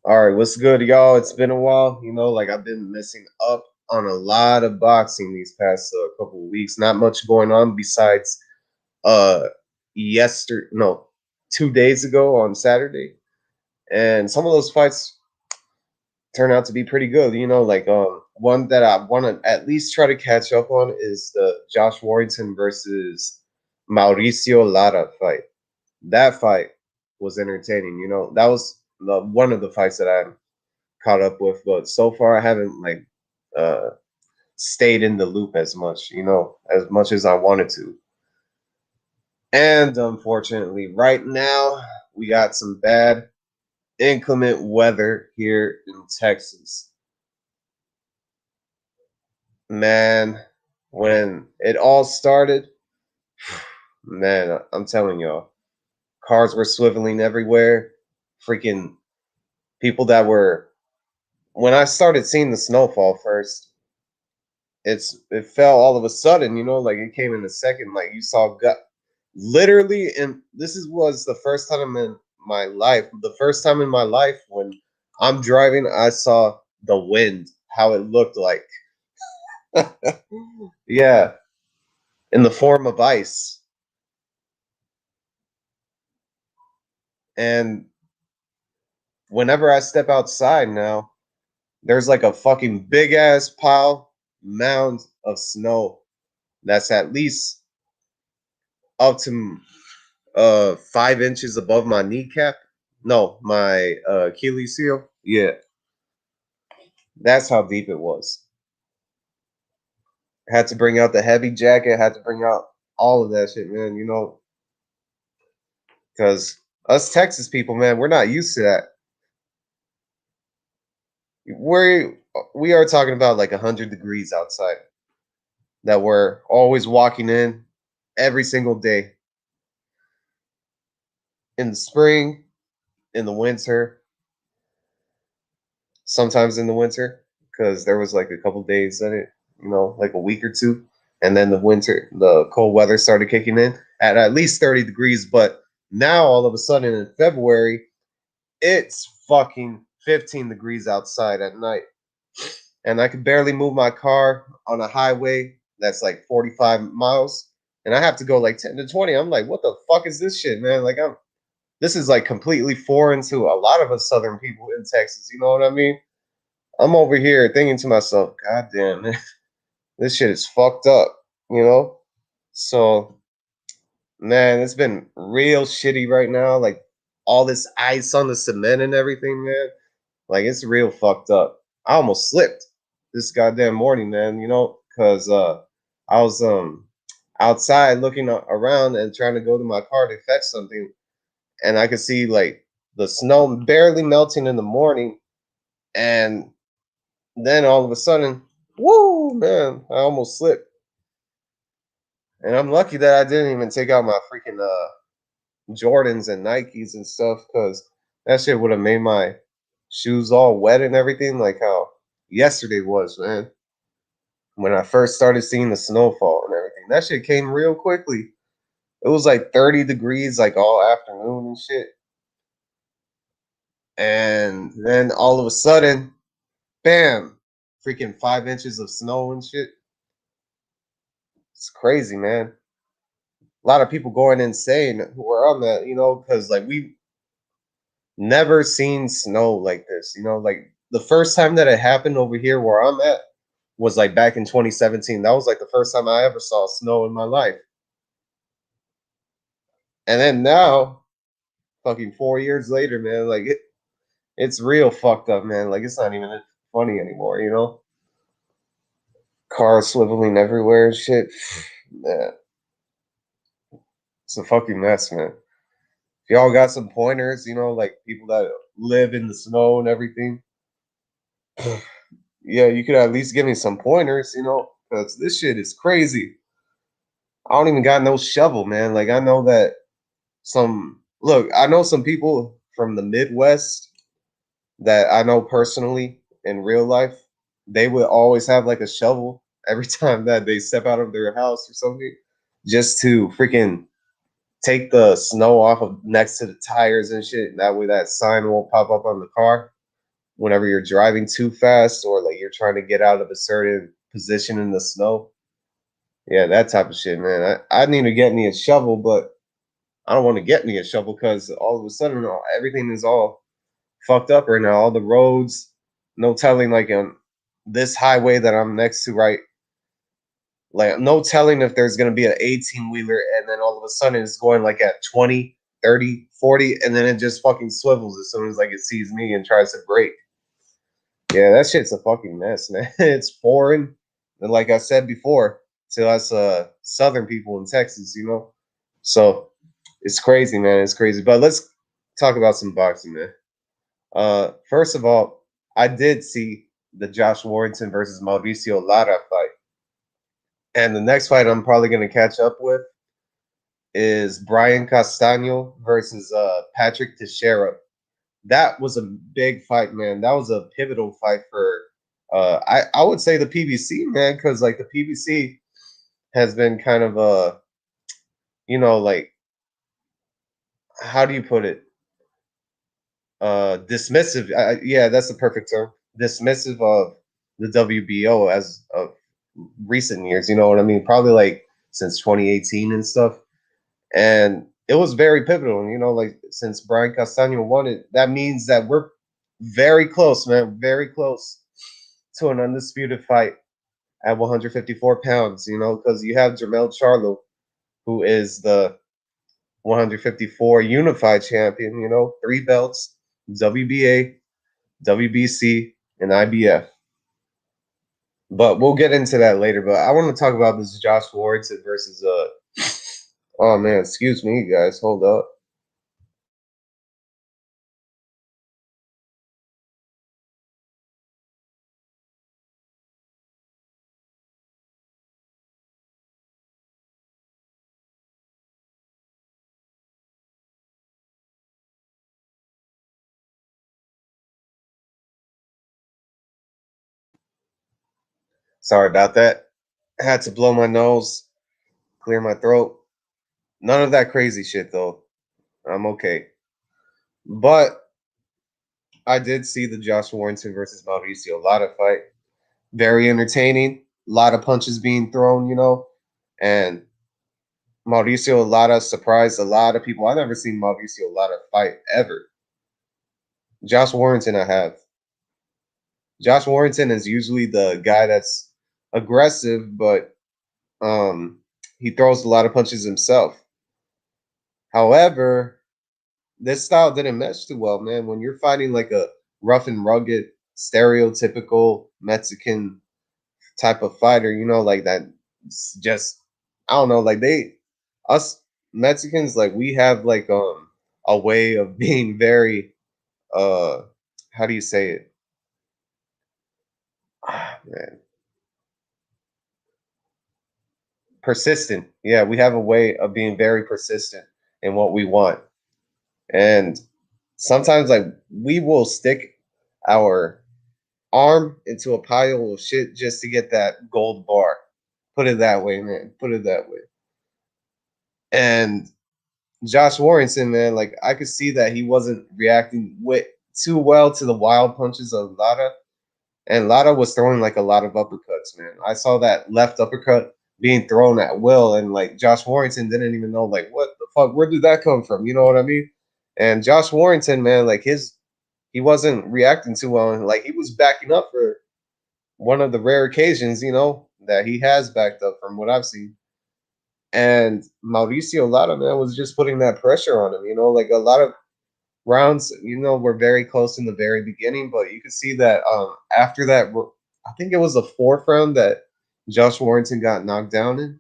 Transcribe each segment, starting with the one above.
All right, what's good, y'all? It's been a while. Like I've been missing up on a lot of boxing these past couple of weeks. Not much going on besides uh yester no 2 days ago on Saturday, and some of those fights turn out to be pretty good. Like one that I want to at least try to catch up on is the Josh Warrington versus Mauricio Lara fight. That fight was entertaining. That was one of the fights that I caught up with, but so far I haven't like uh stayed in the loop as much as I wanted to. And unfortunately, right now we got some bad inclement weather here in Texas. Man, when it all started, man, I'm telling y'all, cars were swiveling everywhere. Freaking people that were when I started seeing the snowfall first, it fell all of a sudden, like it came in a second. Like you saw literally, and this is was the first time in my life, the first time in my life when I'm driving, I saw the wind, how it looked like. Yeah, in the form of ice. And whenever I step outside now, there's like a fucking big ass pile mound of snow that's at least up to 5 inches above my kneecap. No, my Achilles heel. Yeah, that's how deep it was. Had to bring out the heavy jacket. Had to bring out all of that shit, man. Because us Texas people, man, we're not used to that. We are talking about like 100 degrees outside that we're always walking in every single day in the spring, in the winter, sometimes in the winter because there was like a couple days in it, like a week or two, and then the cold weather started kicking in at least 30 degrees. But now all of a sudden in February, it's fucking 15 degrees outside at night, and I could barely move my car on a highway that's like 45 miles, and I have to go like 10 to 20. I'm like, what the fuck is this shit, man? Like this is like completely foreign to a lot of us southern people in Texas. You know what I mean? I'm over here thinking to myself, God damn, man, this shit is fucked up, you know? So, man, it's been real shitty right now. Like, all this ice on the cement and everything, man. Like, it's real fucked up. I almost slipped this goddamn morning, man, because I was outside looking around and trying to go to my car to fetch something, and I could see, like, the snow barely melting in the morning, and then all of a sudden, woo, man, I almost slipped. And I'm lucky that I didn't even take out my freaking Jordans and Nikes and stuff because that shit would have made my shoes all wet and everything, like how yesterday was, man. When I first started seeing the snowfall and everything, that shit came real quickly. It was like 30 degrees, like all afternoon and shit. And then all of a sudden, bam, freaking 5 inches of snow and shit. It's crazy, man. A lot of people going insane where I'm at, because like we never seen snow like this, like the first time that it happened over here where I'm at was like back in 2017. That was like the first time I ever saw snow in my life. And then now, fucking 4 years later, man, like it's real fucked up, man. Like it's not even funny anymore, Cars swiveling everywhere and shit. Man, it's a fucking mess, man. If y'all got some pointers, like people that live in the snow and everything, yeah, you could at least give me some pointers, because this shit is crazy. I don't even got no shovel, man. Like I know that I know some people from the Midwest that I know personally in real life. They would always have like a shovel every time that they step out of their house or something, just to freaking take the snow off of next to the tires and shit. That way that sign won't pop up on the car. whenever you're driving too fast or like you're trying to get out of a certain position in the snow. Yeah, that type of shit, man. I need to get me a shovel, but I don't want to get me a shovel because all of a sudden everything is all fucked up right now. All the roads, no telling, like on this highway that I'm next to, right? Like no telling if there's gonna be an 18 wheeler and then all of a sudden it's going like at 20, 30, 40, and then it just fucking swivels as soon as like it sees me and tries to brake. Yeah, that shit's a fucking mess, man. It's foreign. And like I said before, to us southern people in Texas, you know. So it's crazy, man. It's crazy. But let's talk about some boxing, man. First of all, I did see the Josh Warrington versus Mauricio Lara fight. And the next fight I'm probably gonna catch up with is Brian Castano versus Patrick Teixeira. That was a big fight, man. That was a pivotal fight for I would say the PBC, man, because like the PBC has been kind of like how do you put it? Dismissive. Yeah, that's the perfect term. Dismissive of the WBO as of recent years. You know what I mean? Probably like since 2018 and stuff. And it was very pivotal. You know, like since Brian Castano won it, that means that we're very close, man, very close to an undisputed fight at 154 pounds. You know, because you have Jermell Charlo, who is the 154 unified champion. You know, 3 belts: WBA, WBC, and IBF. But we'll get into that later. But I want to talk about this Josh Warrington versus oh man, excuse me, guys. Hold up. Sorry about that. I had to blow my nose, clear my throat. None of that crazy shit though. I'm okay. But I did see the Josh Warrington versus Mauricio Lara fight. Very entertaining. A lot of punches being thrown, you know. And Mauricio Lara surprised a lot of people. I've never seen Mauricio Lara fight ever. Josh Warrington, I have. Josh Warrington is usually the guy that's aggressive, but he throws a lot of punches himself. However, this style didn't mesh too well, man. When you're fighting like a rough and rugged, stereotypical Mexican type of fighter, you know, like that, just I don't know, like us Mexicans, like we have like a way of being very how do you say it? Man, persistent. Yeah, we have a way of being very persistent in what we want. And sometimes like we will stick our arm into a pile of shit just to get that gold bar. Put it that way, man. Put it that way. And Josh Warrington, man, like I could see that he wasn't reacting too well to the wild punches of Lara. And Lara was throwing like a lot of uppercuts, man. I saw that left uppercut being thrown at will, and like Josh Warrington didn't even know like what the fuck, where did that come from? You know what I mean? And Josh Warrington, man, like he wasn't reacting too well, and like he was backing up for one of the rare occasions, you know, that he has backed up from what I've seen. And Mauricio Lara, man, was just putting that pressure on him, you know, like a lot of rounds, you know, were very close in the very beginning, but you could see that after that, I think it was the fourth round that Josh Warrington got knocked down in.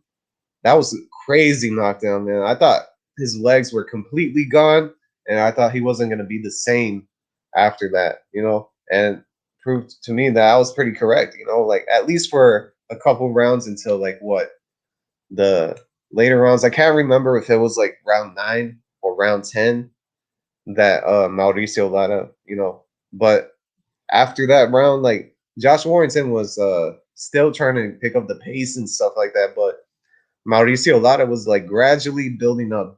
That was a crazy knockdown, man. I thought his legs were completely gone, and I thought he wasn't going to be the same after that, you know, and proved to me that I was pretty correct, you know, like at least for a couple rounds until like what the later rounds. I can't remember if it was like round 9 or round 10 that Mauricio Lara, you know, but after that round, like Josh Warrington was still trying to pick up the pace and stuff like that, but Mauricio Lara was like gradually building up,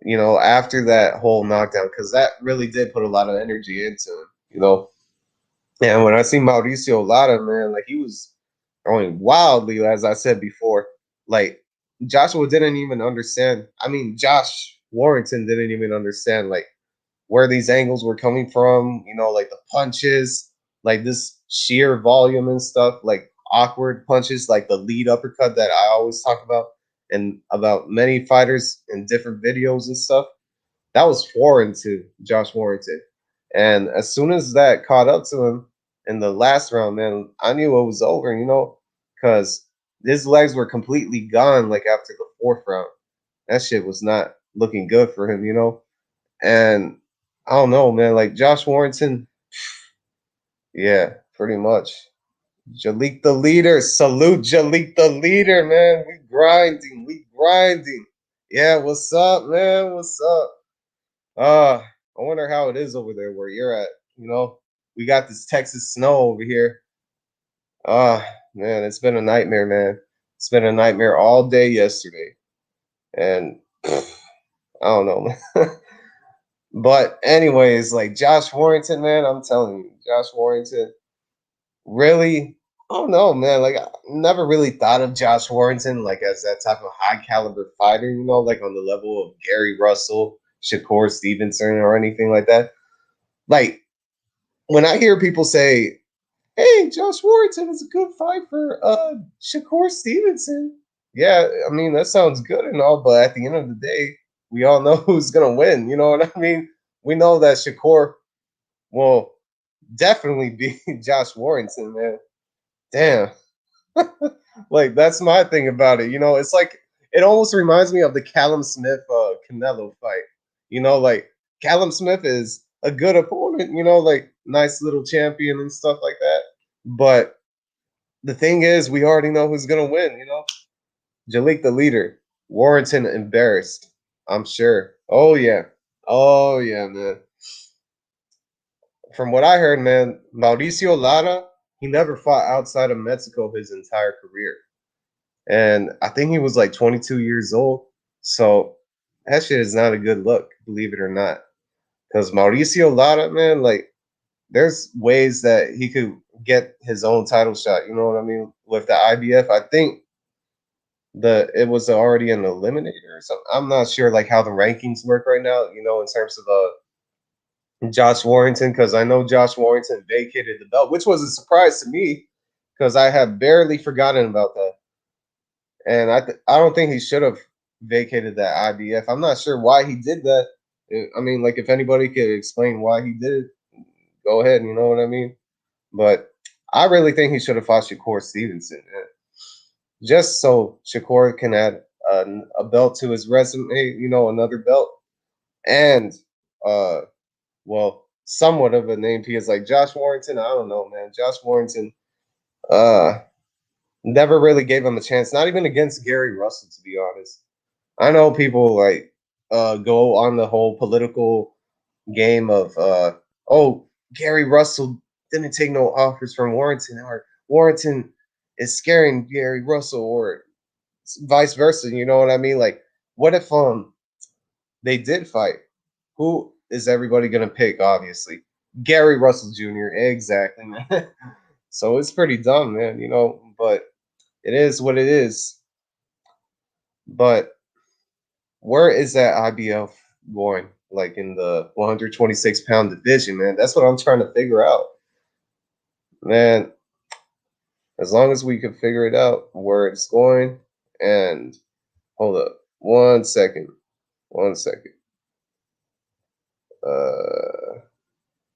you know, after that whole knockdown, because that really did put a lot of energy into him. you know. And when I see Mauricio Lara, man, like he was throwing wildly, as I said before. Like Joshua didn't even understand. I mean, Josh Warrington didn't even understand like where these angles were coming from, like the punches, like this sheer volume and stuff, like awkward punches, like the lead uppercut that I always talk about and about many fighters in different videos and stuff. That was foreign to Josh Warrington. And as soon as that caught up to him in the last round, man, I knew it was over, because his legs were completely gone like after the fourth round. That shit was not looking good for him. And I don't know, man. Like Josh Warrington, yeah, pretty much. Jalik the leader, salute Jalik the leader, man. We grinding. Yeah, what's up, man? What's up? I wonder how it is over there where you're at. We got this Texas snow over here. Man, it's been a nightmare, man. It's been a nightmare all day yesterday, and I don't know, man. But anyways, like Josh Warrington, man, I'm telling you, Josh Warrington, really, I don't know, man. Like I never really thought of Josh Warrington like as that type of high caliber fighter, like on the level of Gary Russell, Shakur Stevenson, or anything like that. Like when I hear people say, "Hey, Josh Warrington is a good fight for Shakur Stevenson," yeah, I mean that sounds good and all, but at the end of the day, we all know who's gonna win. You know what I mean? We know that Shakur will definitely be Josh Warrington, man. Damn. Like that's my thing about it. It's like it almost reminds me of the Callum Smith Canelo fight. Like Callum Smith is a good opponent, like nice little champion and stuff like that. But the thing is, we already know who's gonna win. Jalik the leader, Warrington embarrassed. I'm sure. Oh yeah, man. From what I heard, man, Mauricio Lara, he never fought outside of Mexico his entire career. And I think he was like 22 years old. So that shit is not a good look, believe it or not. Because Mauricio Lara, man, like there's ways that he could get his own title shot. You know what I mean? With the IBF, I think it was already an eliminator or something. I'm not sure like how the rankings work right now. In terms of Josh Warrington, because I know Josh Warrington vacated the belt, which was a surprise to me because I had barely forgotten about that. And I don't think he should have vacated that IBF. I'm not sure why he did that. I mean, like if anybody could explain why he did it, go ahead. You know what I mean? But I really think he should have fought Shakur Stevenson, just so Shakur can add a belt to his resume. Another belt, and uh, well, somewhat of a name because like Josh Warrington, I don't know, man. Josh Warrington, uh, never really gave him a chance. Not even against Gary Russell, to be honest. I know people like go on the whole political game of oh, Gary Russell didn't take no offers from Warrington, or Warrington is scaring Gary Russell, or vice versa. You know what I mean? Like, what if they did fight? Who is everybody gonna pick? Obviously, Gary Russell Jr. Exactly, man. So it's pretty dumb, man. But it is what it is. But where is that IBF going? Like in the 126-pound division, man. That's what I'm trying to figure out, man. As long as we can figure it out where it's going. And hold up, 1 second, 1 second.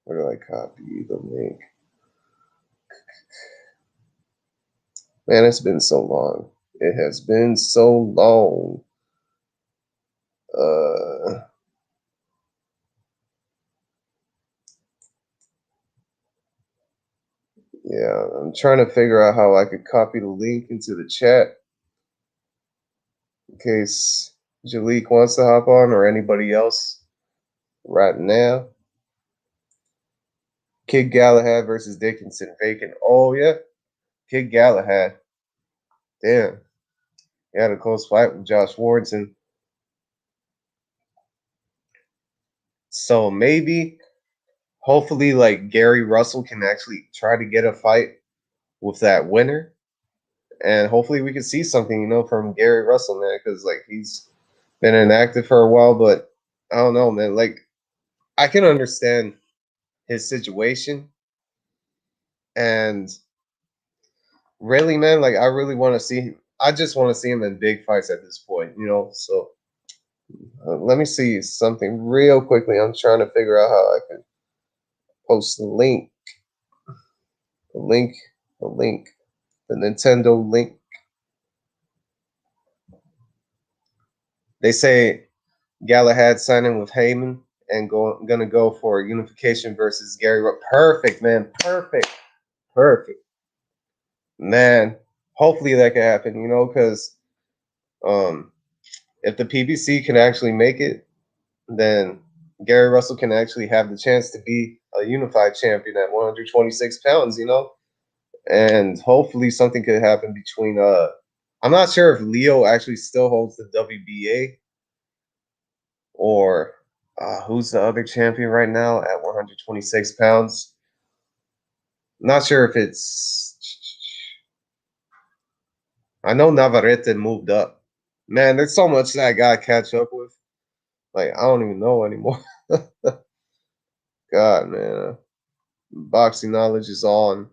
Where do I copy the link? Man, it's been so long. It has been so long. Uh, yeah, I'm trying to figure out how I could copy the link into the chat in case Jalik wants to hop on or anybody else right now. Kid Galahad versus Dickinson vacant. Oh yeah, Kid Galahad. Damn, he had a close fight with Josh Warrington. So maybe hopefully, like Gary Russell can actually try to get a fight with that winner, and hopefully we can see something, from Gary Russell, man, because like he's been inactive for a while, but I don't know, man. Like I can understand his situation, and really, man, like I really want to see. I just want to see him in big fights at this point. So let me see something real quickly. I'm trying to figure out how I can post the link, the link, the Nintendo link. They say Galahad signing with Heyman and gonna go for unification versus Gary. Perfect, man. Perfect. Perfect. Man. Hopefully that can happen, because um if the PBC can actually make it, then Gary Russell can actually have the chance to be a unified champion at 126 pounds. And hopefully something could happen between I'm not sure if Leo actually still holds the WBA or who's the other champion right now at 126 pounds. Not sure if it's. I know Navarrete moved up. Man, there's so much that I gotta catch up with. Like I don't even know anymore. God, man, boxing knowledge is on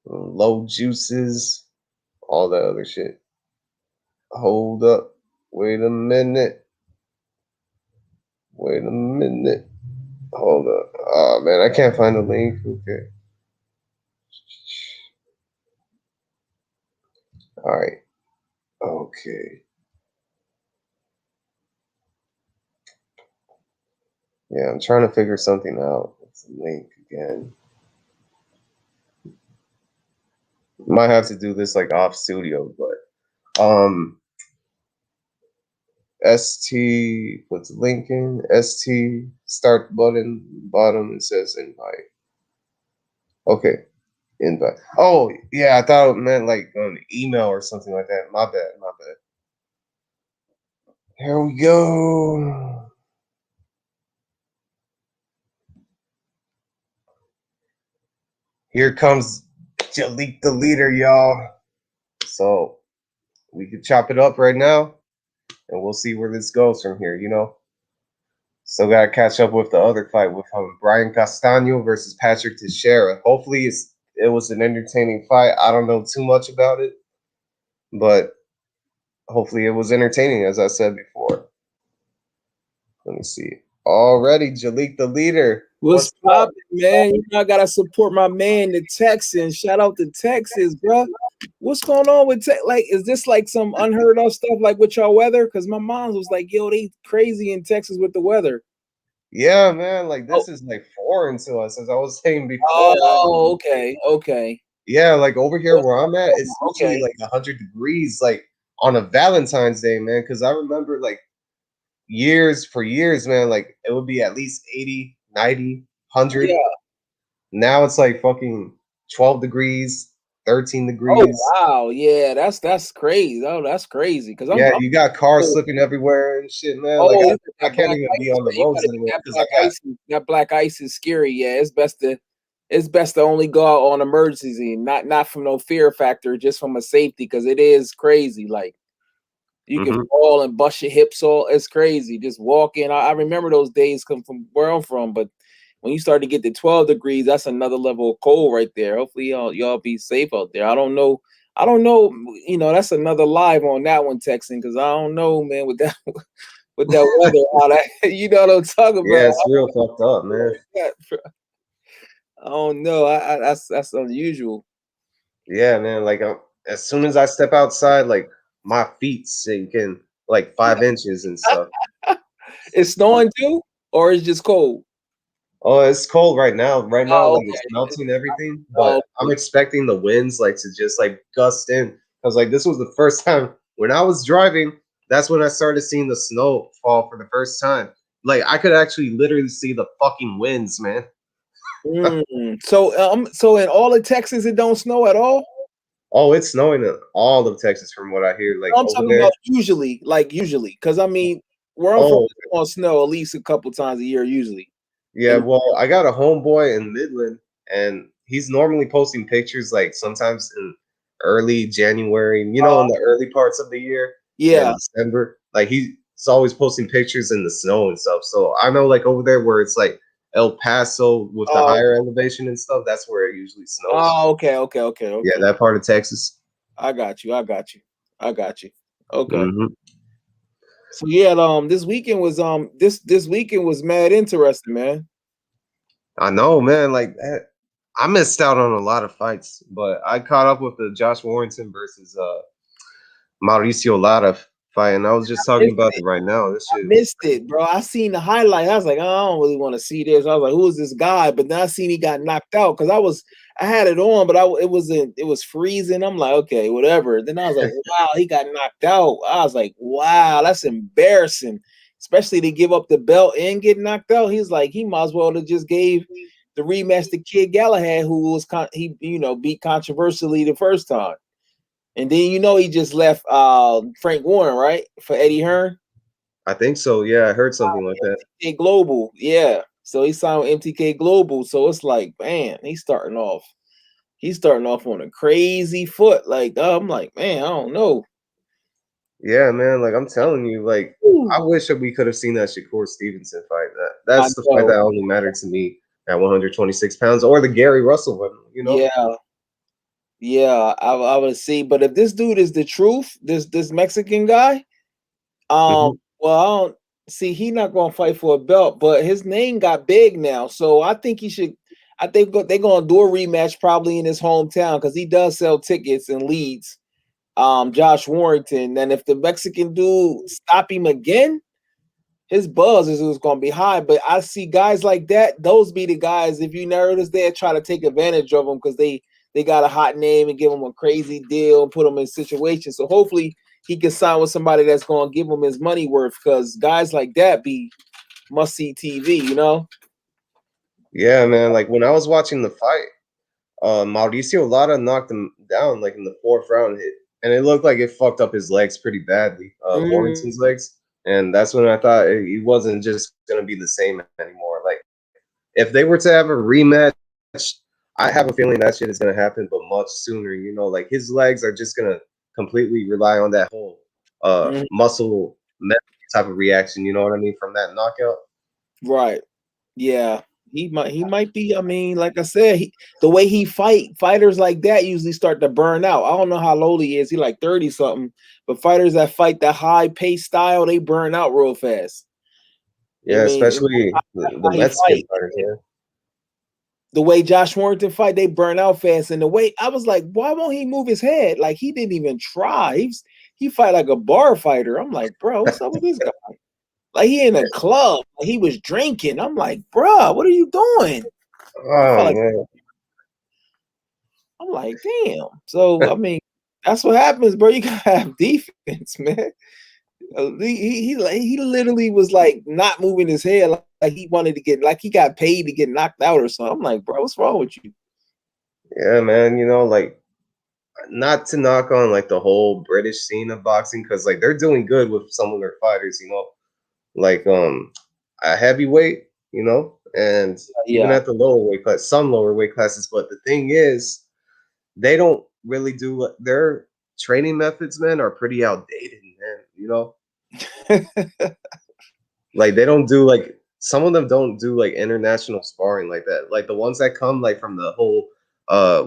low juices, all that other shit. Hold up, wait a minute, wait a minute. Hold up. Oh man, I can't find the link. Okay. All right. Okay. Yeah, I'm trying to figure something out. What's the link again? Might have to do this like off studio, but ST puts link in ST start button bottom. It says invite. Okay, invite. Oh yeah, I thought it meant like an email or something like that. My bad. My bad. Here we go. Here comes Jalik the leader, y'all. So we can chop it up right now, and we'll see where this goes from here. Still got to catch up with the other fight with Brian Castano versus Patrick Teixeira. Hopefully, it was an entertaining fight. I don't know too much about it, but hopefully, it was entertaining, as I said before. Let me see. Already, Jalik the leader. What's poppin', man? I gotta support my man, the Texans. Shout out to Texas, bro. What's going on with like? Is this like some unheard of stuff, like with y'all weather? Because my mom was like, "Yo, they crazy in Texas with the weather." Yeah, man. Like this is like foreign to us, as I was saying before. Oh, okay, okay. Yeah, like over here where I'm at, it's usually Okay. like 100 degrees, like on a Valentine's Day, man. Because I remember like for years, man, like it would be at least 80, 90, 100. Yeah. Now it's like fucking 12 degrees, 13 Oh degrees. wow. Yeah, that's crazy. Oh, that's crazy. Because Yeah, I'm you got cars slipping everywhere and shit, man. Like oh, you got I that can't black even be ice. on the You roads gotta get anymore that because I black got. ice. That black ice is scary. Yeah, it's best to only go out on emergency, not from no fear factor, just from a safety, because it is crazy. Like you can Hmm. fall and bust your hips all. It's crazy. Just walking. I remember those days come from where I'm from, but when you start to get to 12 degrees, that's another level of cold right there. Hopefully y'all be safe out there. I don't know. I don't know. That's another live on that one, Texan, because I don't know, man, with that with that weather, how that you know what I'm talking about. Yeah, it's real fucked up, man. I don't know. That's unusual. Yeah, man. Like as soon as I step outside, like my feet sink in like 5 inches and stuff. It's snowing too, or it's just cold. Oh, it's cold right now. Right now, Oh, like it's okay. melting everything, but Oh, I'm expecting the winds like to just like gust in. Cause like this was the first time when I was driving, that's when I started seeing the snow fall for the first time. Like I could actually literally see the fucking winds, man. So in all of Texas, it don't snow at all. Oh, it's snowing in all of Texas from what I hear. Like No, I'm over talking there. about usually, because I mean, where I'm from, Oh, it's on snow at least a couple times a year, usually. Yeah, And well, I got a homeboy in Midland, and he's normally posting pictures like sometimes in early January, in the early parts of the year yeah, in December. Like he's always posting pictures in the snow and stuff. So I know like over there where it's like El Paso with the oh, higher elevation and stuff, that's where it usually snows. okay, okay, okay, Yeah, okay. that part of Texas. I got you. I got you. I got you. Okay. Hmm. So yeah, this weekend was mad interesting, man. I know, man. Like I missed out on a lot of fights, but I caught up with the Josh Warrington versus Mauricio Lara fight, and I was just talking about it right now. This shit was Missed crazy. it, bro. I seen the highlight. I was like, oh, I don't really want to see this. I was like, who is this guy? But then I seen he got knocked out because I had it on, but it was freezing. I'm like, okay, whatever. Then I was like, wow, he got knocked out. I was like, wow, that's embarrassing, especially to give up the belt and get knocked out. He's like, he might as well have just gave the rematch to Kid Galahad, who was beat controversially the first time, and then he just left Frank Warren right for Eddie Hearn. I think so. Yeah, I heard something like that. MTK Global, yeah. So he signed with MTK Global. So it's like, man, he's starting off. He's starting off on a crazy foot. Like, I'm like, man, I don't know. Yeah, man. Like I'm telling you, like I Ooh, wish that we could have seen that Shakur Stevenson fight. I That's the fight know. that only mattered to me at 126 pounds, or the Gary Russell one. Yeah, yeah. I would see. But if this dude is the truth, this Mexican guy, Hmm. well, I don't see. He not gonna fight for a belt, but his name got big now. So I think he should. I think they're gonna do a rematch probably in his hometown because he does sell tickets and leads. Josh Warrington. And if the Mexican dude stop him again, his buzz is going to be high. But I see guys like that; those be the guys. If you notice, they try to take advantage of them because they got a hot name and give him a crazy deal and put him in situations. So hopefully he can sign with somebody that's going to give him his money worth. Because guys like that be must see TV. Yeah, man. Like when I was watching the fight, Mauricio Lara knocked him down like in the fourth round hit, and it looked like it fucked up his legs pretty badly, Mm, Warrington's legs. And that's when I thought he wasn't just gonna be the same anymore. Like if they were to have a rematch, I have a feeling that shit is gonna happen, but much sooner. Like his legs are just gonna completely rely on that whole mm, muscle type of reaction. You know what I mean from that knockout. right. Yeah, he might be. I mean, like I said, the way he fighters like that usually start to burn out. I don't know how old he is. He like 30 something. But fighters that fight that high pace style, they burn out real fast. I Yeah, mean, and especially the how he Mexican fight. fighters. Yeah. The way Josh Warrington fight, they burn out fast. And the way I was like, why won't he move his head? Like he didn't even try. He fight like a bar fighter. I'm like, bro, what's up with this guy? Like he in a club, like he was drinking. I'm like, bro, what are you doing? He Oh felt like man. I'm like, damn. So I mean, that's what happens, bro. You gotta have defense, man. He literally was like not moving his head, like he wanted to get, like he got paid to get knocked out or something. I'm like, bro, what's wrong with you? Yeah, man. Like not to knock on like the whole British scene of boxing because like they're doing good with some of their fighters. Like a heavyweight. And even Yeah, at the lower weight class, some lower weight classes. But the thing is, they don't really do their training methods, man, are pretty outdated, man. Like they don't do like some of them don't do like international sparring like that. Like the ones that come like from the whole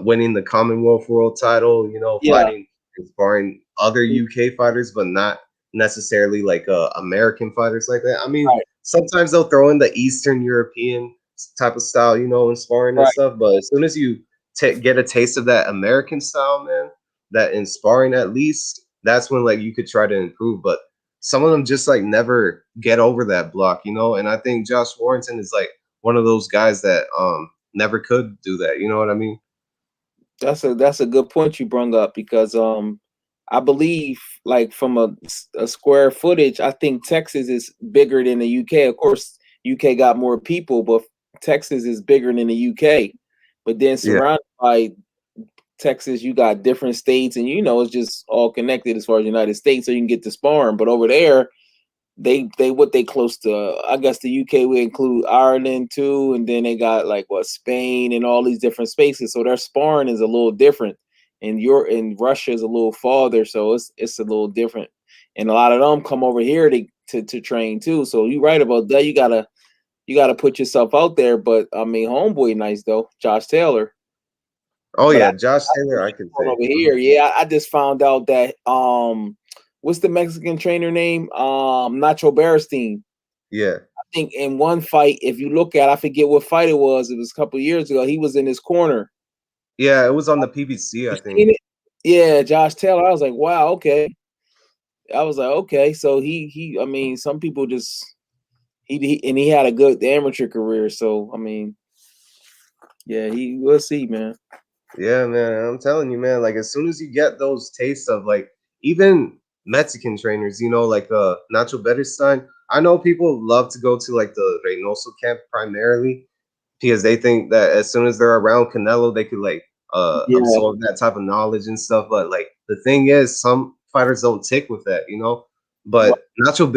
winning the Commonwealth World title, yeah, fighting and sparring other UK fighters, but not necessarily like American fighters like that. I mean, right, sometimes they'll throw in the Eastern European type of style, in sparring and right. stuff. But as soon as you get a taste of that American style, man, that in sparring at least, that's when like you could try to improve. But some of them just like never get over that block. And I think Josh Warrington is like one of those guys that never could do that. You know what I mean? That's a good point you brung up because I believe like from a square footage, I think Texas is bigger than the UK. Of course, UK got more people, but Texas is bigger than the UK. But then Yeah. surrounded by Texas, you got different states, and it's just all connected as far as the United States, so you can get to sparring. But over there, they what they close to. I guess the UK would include Ireland too, and then they got like what Spain and all these different spaces. So their sparring is a little different, and Russia is a little farther, so it's a little different. And a lot of them come over here to train too. So you're right about that. You gotta put yourself out there. But I mean, homeboy, nice though, Josh Taylor. Oh But yeah, Josh I Taylor, think I he's can going say. over here. Yeah, I just found out that what's the Mexican trainer name? Nacho Beristain. Yeah, I think in one fight, if you look at, I forget what fight it was. It was a couple years ago. He was in his corner. yeah, it was on the PBC, I You think. seen it? Yeah, Josh Taylor. I was like, wow, okay. I was like, okay. So he. I mean, some people just and he had a good amateur career. So I mean, yeah, we'll see, man. Yeah, man, I'm telling you, man. Like as soon as you get those tastes of like even Mexican trainers, like Nacho Beristain. I know people love to go to like the Reynoso camp primarily because they think that as soon as they're around Canelo, they could like Yeah. absorb that type of knowledge and stuff. But like the thing is, some fighters don't tick with that. Right. But Nacho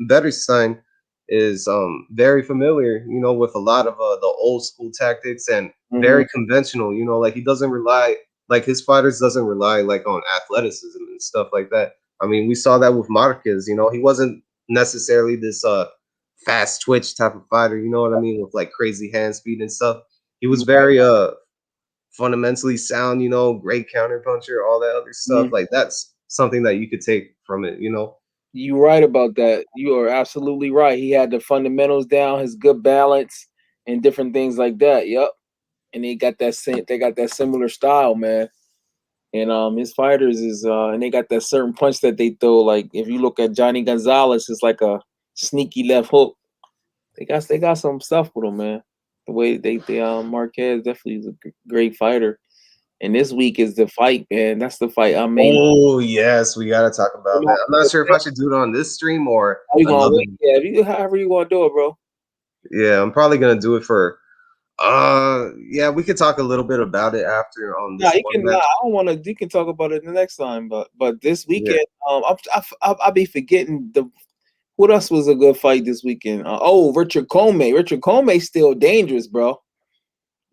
Beristain is very familiar, with a lot of the old school tactics and Mhm. very conventional. Like he doesn't rely like his fighters doesn't rely like on athleticism and stuff like that. I mean, we saw that with Marquez. He wasn't necessarily this fast twitch type of fighter. You know what I mean? With like crazy hand speed and stuff. He was You right. very fundamentally sound. Great counter puncher, all that other stuff. Mhm. Like that's something that you could take from it. You right about that. You are absolutely right. He had the fundamentals down, his good balance, and different things like that. Yep. And they got that similar style, man. And his fighters is and they got that certain punch that they throw. Like if you look at Johnny Gonzalez, it's like a sneaky left hook. They got some stuff with him, man. The way they Marquez definitely is a great fighter. And this week is the fight, man. That's the fight. I mean, Oh yes, we gotta talk about that. I'm not sure if I should do it on this stream or how you gonna another. wait? Yeah, however you want to do it, bro. Yeah, I'm probably gonna do it for. Yeah, we could talk a little bit about it after on No, this you one can. Nah, match. I don't want to. You can talk about it the next time, but this Yeah, weekend, I'll be forgetting the. What else was a good fight this weekend? Richard Comey. Richard Comey's still dangerous, bro.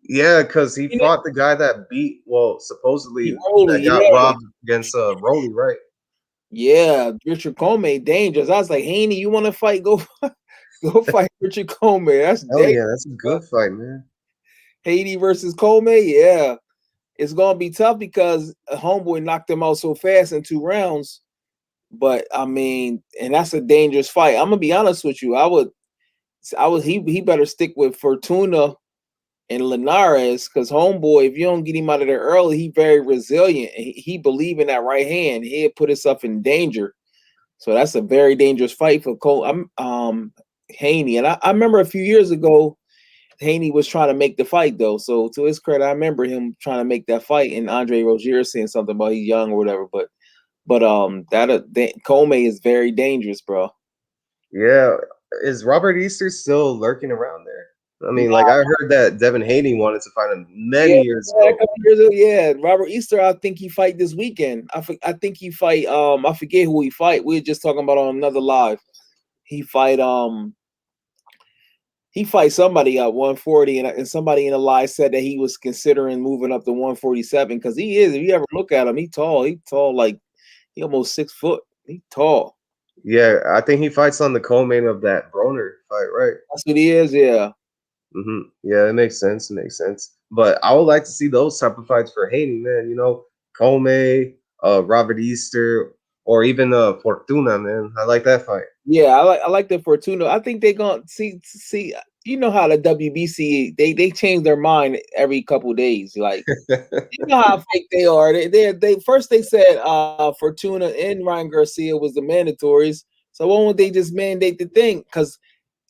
yeah, because he You know, fought the guy that beat, well, he supposedly that Rolly, got yeah, robbed against Rolly, right? yeah. Richard Comey dangerous. I was like, Haney, you want to fight? Go, go fight Richard Comey. That's Oh dangerous. yeah, that's a good fight, man. Haiti versus Comey, yeah. It's gonna be tough because Homeboy knocked him out so fast in 2 rounds. But I mean, and that's a dangerous fight. I'm gonna be honest with you. He better stick with Fortuna and Linares because Homeboy, if you don't get him out of there early, he very resilient. He believe in that right hand. He'll put himself in danger. So that's a very dangerous fight for Cole. Haney. And I remember a few years ago, Haney was trying to make the fight though. So to his credit, I remember him trying to make that fight and Andre Rozier saying something about he's young or whatever. That Comey is very dangerous, bro. Yeah, is Robert Easter still lurking around there? I mean, like Nah, I heard that Devin Haney wanted to fight him yeah, many years yeah, a ago. couple years ago, yeah. Robert Easter, I think he fight this weekend. I think he fight. I forget who he fight. We were just talking about on another live. He fight. He fight somebody at 140, and somebody in the live said that he was considering moving up to 147 because he is. If you ever look at him, he tall. He tall like he almost 6 foot. He tall. Yeah, I think he fights on the co-main of that Broner fight, right? That's what he is. Yeah. Yeah, it makes sense. It makes sense. But I would like to see those type of fights for Haney, man. Comey, Robert Easter, or even Fortuna, man. I like that fight. Yeah, I like the Fortuna. I think they gonna see. You know how the WBC they change their mind every couple days. Like you know how fake they are. They first they said Fortuna and Ryan Garcia was the mandatories. So why won't they just mandate the thing? Because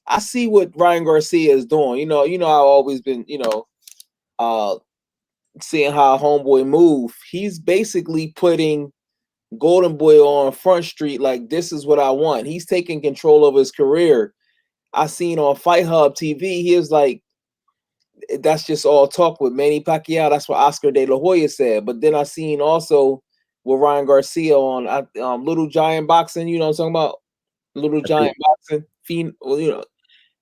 I see what Ryan Garcia is doing. I've always been uh seeing how Homeboy move. He's basically putting Golden Boy on Front Street like this is what I want. He's taking control of his career. I seen on Fight Hub TV, he was like, that's just all talk with Manny Pacquiao. That's what Oscar De La Hoya said. But then I seen also with Ryan Garcia on Little Giant Boxing, you know what I'm talking about? Little I Giant think, Boxing. Well,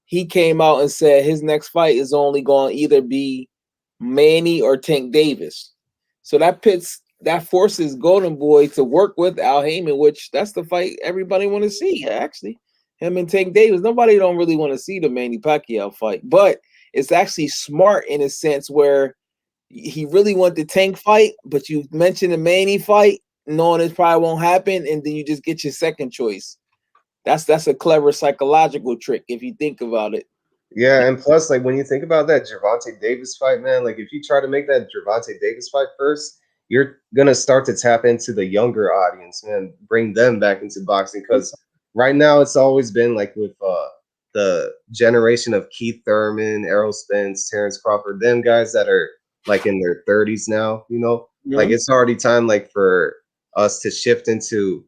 he came out and said his next fight is only going to either be Manny or Tank Davis. So that forces Golden Boy to work with Al Heyman, which that's the fight everybody want to see. Actually, him and Tank Davis. Nobody don't really want to see the Manny Pacquiao fight, but it's actually smart in a sense where he really want the Tank fight, but you mentioned the Manny fight, knowing it probably won't happen, and then you just get your second choice. That's a clever psychological trick if you think about it. yeah, and plus, like when you think about that Gervonta Davis fight, man, like if you try to make that Gervonta Davis fight first, you're gonna start to tap into the younger audience, man, bring them back into boxing. Because right now, it's always been like with the generation of Keith Thurman, Errol Spence, Terrence Crawford, them guys that are like in their 30s now. Like Mhm. it's already time like for us to shift into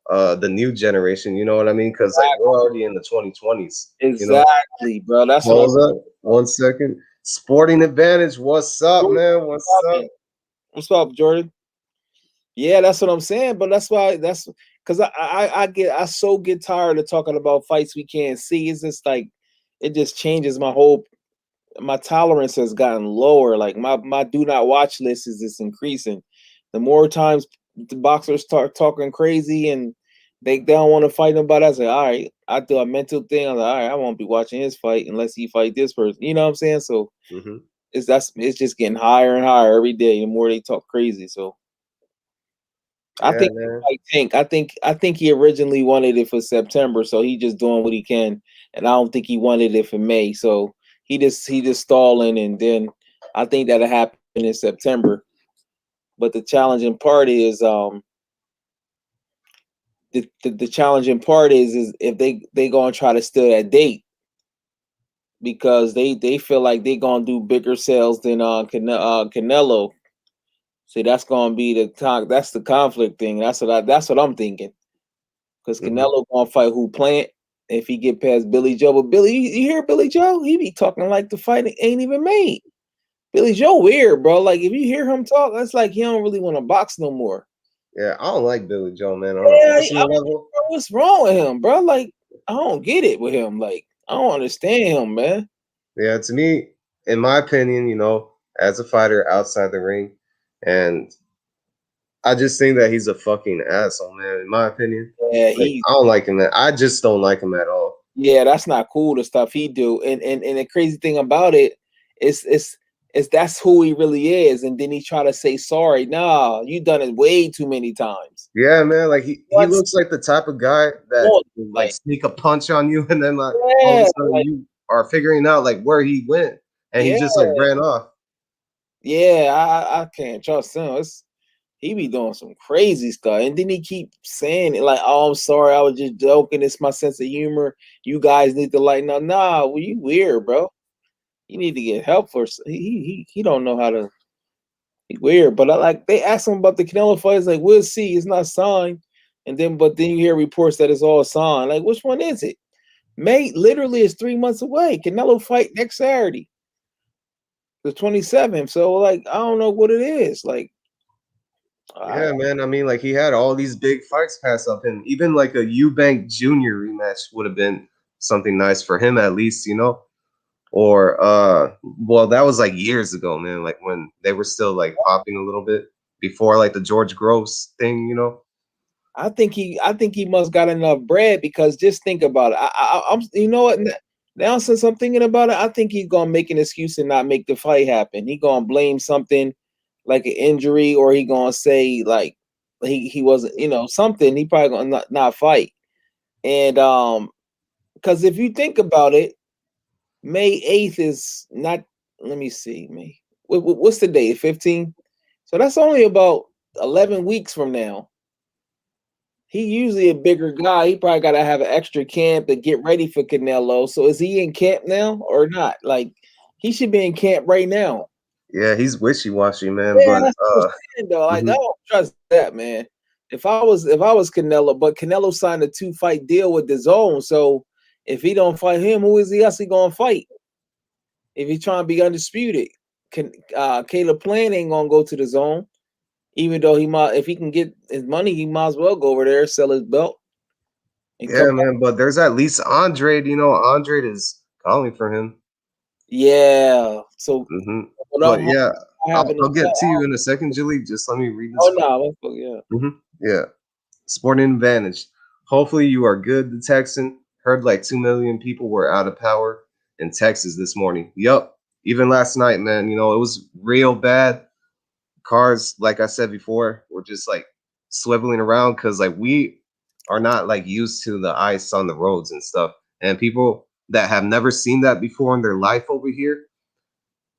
the new generation. You know what I mean? Because like we're already in the 2020s. Exactly, bro. That's what I'm Hold up 1 second. Sporting Advantage, what's up, man? What's up? talking. What's up, Jordan? Yeah, that's what I'm saying. But that's why that's because I so get tired of talking about fights we can't see. It's just like it just changes my tolerance has gotten lower. Like my do not watch list is just increasing. The more times the boxers start talking crazy and they don't want to fight nobody, I say, all right, I do a mental thing. I'm like, all right, I won't be watching his fight unless he fight this person. You know what I'm saying? So Hmm. it's just getting higher and higher every day. The more they talk crazy, so I Yeah, think man. I think I think he originally wanted it for September, so he just doing what he can, and I don't think he wanted it for May. So he just stalling, and then I think that'll happen in September. But the challenging part is the challenging part is if they gonna try to steal that date because they feel like they gonna do bigger sales than Canelo. See, that's gonna be that's the conflict thing. That's what I'm thinking. Because Hmm. Canelo gonna fight who Plant if he get past Billy Joe. But Billy, you hear Billy Joe? He be talking like the fight ain't even made. Billy Joe weird, bro. Like if you hear him talk, that's like he don't really want to box no more. Yeah, I don't like Billy Joe, man. On a Yeah, personal level, what's wrong with him, bro? Like I don't get it with him. Like I don't understand him, man. yeah, to me, in my opinion, as a fighter outside the ring, and I just think that he's a fucking asshole, man. In my opinion, Yeah, like I don't like him, man. I just don't like him at all. that's not cool. The stuff he do, and the crazy thing about it is that's who he really is. And then he try to say sorry. Nah, you done it way too many times. Yeah, man. Like he Once looks like the type of guy that more, will like like sneak a punch on you, and then like all of a yeah, sudden like you are figuring out like where he went, and he yeah, just like ran off. yeah. I can't trust him. He be doing some crazy stuff, and then he keep saying it like, "Oh, I'm sorry, I was just joking. It's my sense of humor. You guys need to lighten up." Nah, well, you weird, bro. You need to get help for. He don't know how to. He weird, but I like they asked him about the Canelo fight. It's like we'll see. It's not signed, but then you hear reports that it's all signed. Like which one is it? May literally is 3 months away. Canelo fight next Saturday, the 27th. So like I don't know what it is. Like I Yeah, man. I mean, like he had all these big fights pass up him. Even like a Eubank Jr. rematch would have been something nice for him at least. Or well, that was like years ago, man. Like when they were still like popping a little bit before like the George Gross thing. I think he must got enough bread because just think about it. I'm you know what now since I'm thinking about it, I think he's gonna make an excuse and not make the fight happen. He gonna blame something like an injury, or he gonna say like he wasn't something. He probably gonna not fight. And because if you think about it, May 8th is not. Let me see, May. What's the date? 15. So that's only about 11 weeks from now. He usually a bigger guy. He probably got to have an extra camp to get ready for Canelo. So is he in camp now or not? Like he should be in camp right now. Yeah, he's wishy washy, man. Yeah, But that's what I'm saying though. Like I mhm. don't trust that man. If I was Canelo, but Canelo signed a 2 fight deal with the Zone, so if he don't fight him, who is he actually gonna fight? If he's trying to be undisputed, Caleb Plant ain't gonna go to the Zone, even though he might. If he can get his money, he might as well go over there sell his belt. and come Yeah, back. man. But there's at least Andre. You know, Andre is calling for him. Yeah. So Hmm. what But I'm yeah, happening? I'll get to you in a second, Julie. Just let me read this Oh quick. no, yeah. Yeah. Sporting advantage. Hopefully you are good, the Texan. Heard like 2 million people were out of power in Texas this morning. Yup. Even last night, man, you know, it was real bad. Cars, like I said before, were just like swiveling around because like we are not like used to the ice on the roads and stuff. And people that have never seen that before in their life over here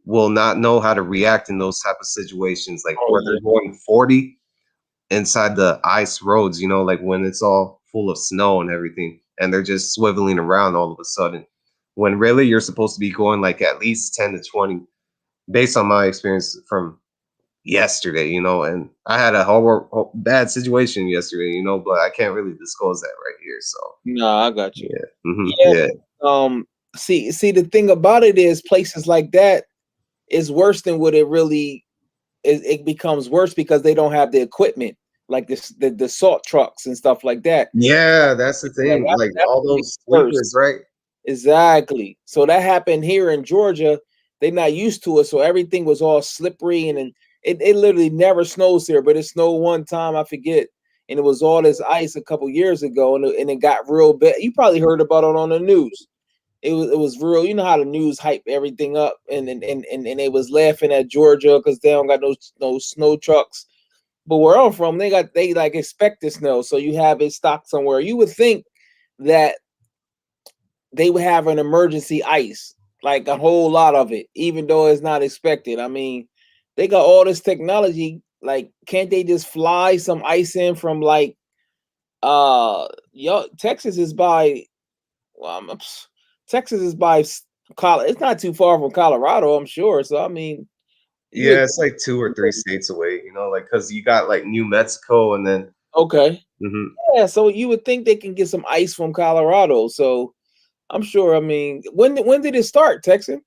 will not know how to react in those type of situations, like Oh where yeah. they're going 40 inside the ice roads, you know, like when it's all full of snow and everything, and they're just swiveling around all of a sudden. When really you're supposed to be going like at least 10 to 20, based on my experience from yesterday, you know, and I had a bad situation yesterday, you know, but I can't really disclose that right here. So, No, I got you. yeah. Yeah. Yeah. Um. See, the thing about it is, places like that is worse than what it really is. It becomes worse because they don't have the equipment, like this, the salt trucks and stuff like that. Yeah, that's the Like thing. Like that's all what makes those it worse. sweepers, right? Exactly. So that happened here in Georgia. They're not used to it, so everything was all slippery and it literally never snows here, but it snowed one time, I forget, and it was all this ice a couple years ago, and it got real bad. You probably heard about it on the news. It was real. You know how the news hype everything up, and they was laughing at Georgia because they don't got no snow trucks. But where I'm from, they like expect the snow, so you have it stocked somewhere. You would think that they would have an emergency ice, like a whole lot of it, even though it's not expected. I mean, they got all this technology. Like, can't they just fly some ice in from like Texas is by well, Texas is by it's not too far from Colorado, I'm sure. So I mean, you would Yeah, it's like 2 or 3 states away, you know, like because you got like New Mexico and then okay. mhm. Yeah, so you would think they can get some ice from Colorado. So I'm sure. I mean, when did it start, Texan?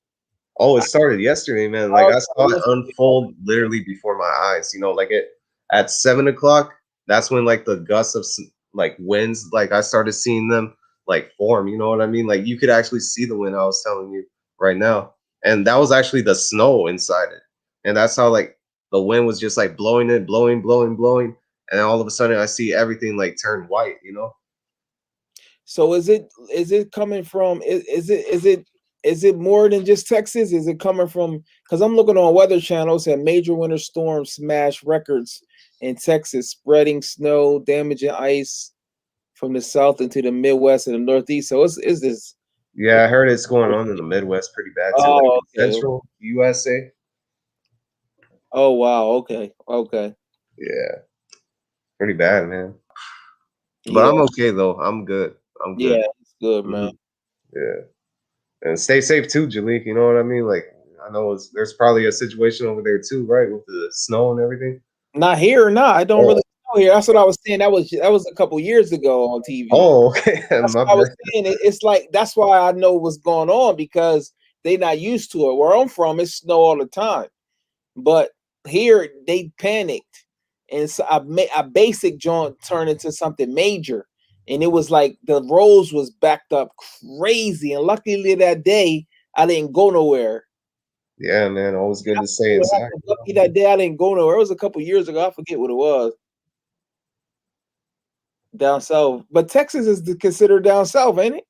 Oh, it started yesterday, man. Like Oh, I saw it yes. unfold literally before my eyes. You know, like it at 7 o'clock. That's when like the gusts of like winds, like I started seeing them like form. You know what I mean? Like you could actually see the wind. I was telling you right now, and that was actually the snow inside it. And that's how like the wind was just like blowing it, blowing, blowing, blowing, and then all of a sudden I see everything like turn white. You know? So is it coming from is it more than just Texas? Is it coming from because I'm looking on weather channels and major winter storms smash records in Texas, spreading snow, damaging ice from the south into the Midwest and the Northeast. So is this Yeah, I heard it's going on in the Midwest pretty bad too, like oh in okay. central USA. Oh wow, okay, okay. Yeah, pretty bad, man. But Yeah, I'm okay though. I'm good. I'm yeah, good. it's good, man. Hmm. Yeah, and stay safe too, Jalik. You know what I mean? Like I know there's probably a situation over there too, right, with the snow and everything. Not here, not. I don't Oh, really know here. That's what I was saying. That was a couple years ago on TV. oh, okay. That's My what I was bad. saying. It's like that's why I know what's going on because they not used to it. Where I'm from, it's snow all the time, but here they panicked, and so a basic joint turned into something major, and it was like the roads was backed up crazy. And luckily that day I didn't go nowhere. Yeah, man. Always good to stay What inside. happened? Lucky that day I didn't go nowhere. It was a couple years ago. I forget what it was down south, but Texas is considered down south, ain't it?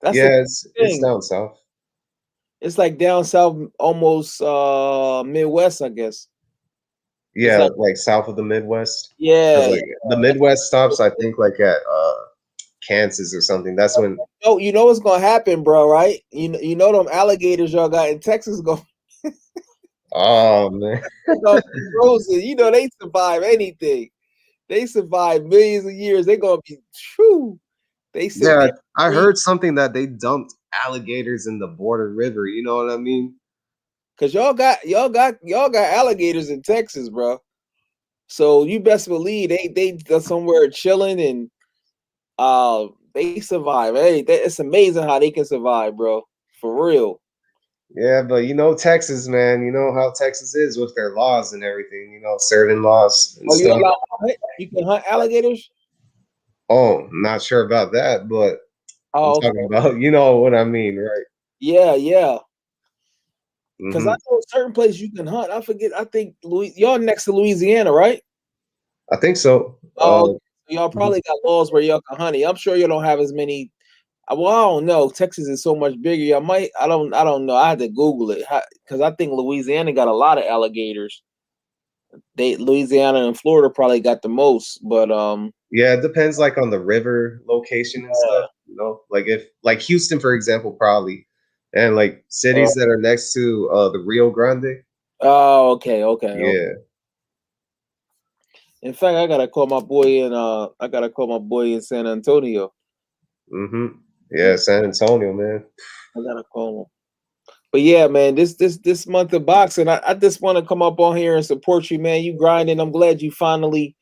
That's the Yeah, it's thing. down south. It's like down south, almost Midwest, I guess. It's Yeah, like like south of the Midwest. Because yeah, like the Midwest stops, I think, like at Kansas or something. That's when. oh, you know what's gonna happen, bro? Right? You know them alligators y'all got in Texas Oh man. gonna be frozen. You know they survive anything. They survive millions of years. They gonna be true. They sit Yeah, there I and heard something that they dumped alligators in the border river. You know what I mean? because y'all got alligators in Texas, bro. So you best believe they're somewhere chilling and they survive. Hey, it's amazing how they can survive, bro. For real. Yeah, but you know Texas, man. You know how Texas is with their laws and everything. You know certain laws and Are you stuff. allowed to hunt? You can hunt alligators? Oh, not sure about that, but I'm Oh, talking okay. about you know what I mean, right? Yeah, yeah. Because I Hmm. know certain places you can hunt. I forget. I think y'all next to Louisiana, right? I think so. Oh, so y'all Mhm. probably got laws where y'all can hunt it. I'm sure you don't have as many. Well, I don't know. Texas is so much bigger. Y'all might. I don't. I don't know. I had to Google it because I think Louisiana got a lot of alligators. They Louisiana and Florida probably got the most, but Yeah, it depends like on the river location and stuff, you know? Like if like Houston, for example, probably. And like uh, cities that are next to the Rio Grande. oh, okay, okay, okay. Yeah. In fact, I gotta call my boy in San Antonio. Hmm. Yeah, Yeah, San Antonio, man. I gotta call him. But yeah, man, this month of boxing, I just want to come up on here and support you, man. You grinding. I'm glad you finally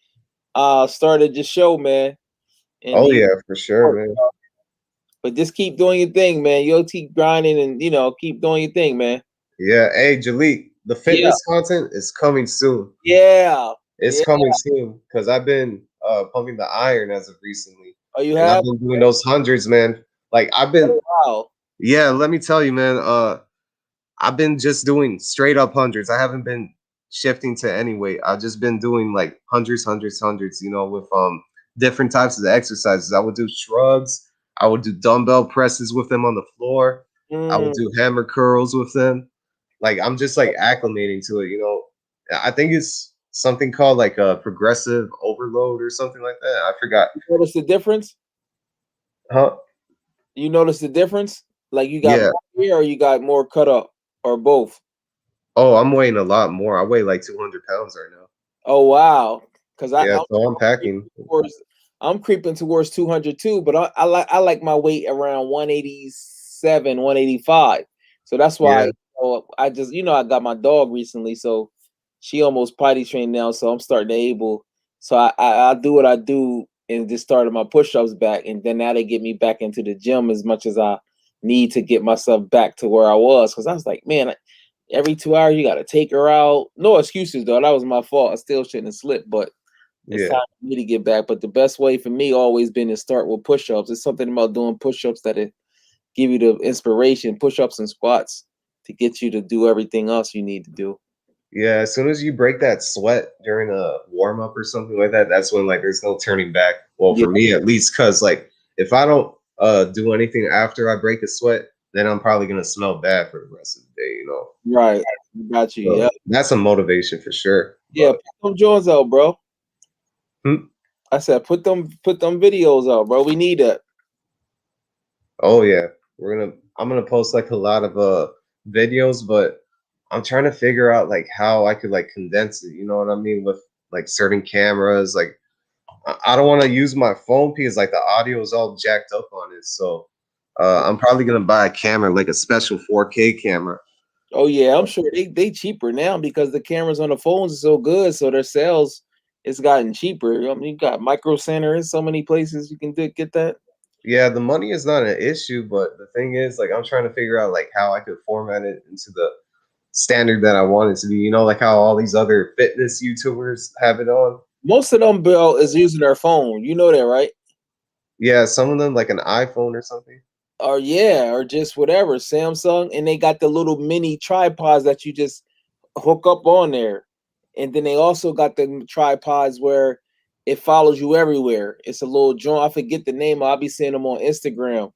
started your show, man. And Oh you yeah, for sure, man. but just keep doing your thing, man. You'll keep grinding and keep doing your thing, man. Yeah. Hey, Jalik, the Yeah, fitness content is coming soon. yeah, It's yeah. coming soon because I've been pumping the iron as of recently. Oh, you And I've have? been doing those hundreds, man. Like I've been, Oh, wow. yeah, let me tell you, man. I've been just doing straight up hundreds. I haven't been shifting to any weight. I've just been doing like hundreds, hundreds, hundreds, you know, with different types of exercises. I would do shrugs, I would do dumbbell presses with them on the floor. I would Mm. do hammer curls with them. Like I'm just like acclimating to it, you know. I think it's something called like a progressive overload or something like that. I forgot. You notice the difference? Huh? You notice the difference? Like you got Yeah. more here or you got more cut up or both? Oh, I'm weighing a lot more. I weigh like 200 pounds right now. Oh wow. Because Yeah, so I'm packing. towards I'm creeping towards 200 too, but I like my weight around 187, 185. So that's why Yeah. I just I got my dog recently, so she almost potty trained now, so I'm starting to able. So I do what I do and just started my push-ups back, and then now they get me back into the gym as much as I need to get myself back to where I was. Because I was like, man, every 2 hours you got to take her out. No excuses though. That was my fault. I still shouldn't have slipped, but it's Yeah. time for me to get back. But the best way for me always been to start with push-ups. It's something about doing push-ups that it give you the inspiration, push-ups and squats to get you to do everything else you need to do. Yeah, as soon as you break that sweat during a warm up or something like that, that's when like there's no turning back. Well, Yeah, for me at least, because like if I don't do anything after I break a sweat, then I'm probably gonna smell bad for the rest of the day, you know. right. Got you. Yeah. So that's a motivation for sure. Yeah, But put them joints out, bro. hmm, I said put them videos out, bro. We need that. oh yeah, I'm gonna post like a lot of videos, but I'm trying to figure out like how I could like condense it. You know what I mean? With like certain cameras, like I don't want to use my phone because like the audio is all jacked up on it. So I'm probably gonna buy a camera, like a special 4K camera. Oh yeah, I'm sure they cheaper now because the cameras on the phones are so good, so their sales it's gotten cheaper. I mean, you got Micro Center in so many places you can get that. Yeah, the money is not an issue, but the thing is, like, I'm trying to figure out like how I could format it into the standard that I want it to be. You know, like how all these other fitness YouTubers have it on. Most of them, Bill, is using their phone. You know that, right? Yeah, some of them like an iPhone or something. Or yeah, or just whatever, Samsung, and they got the little mini tripods that you just hook up on there. And then they also got the tripods where it follows you everywhere. It's a little joint. I forget the name. I'll be seeing them on Instagram.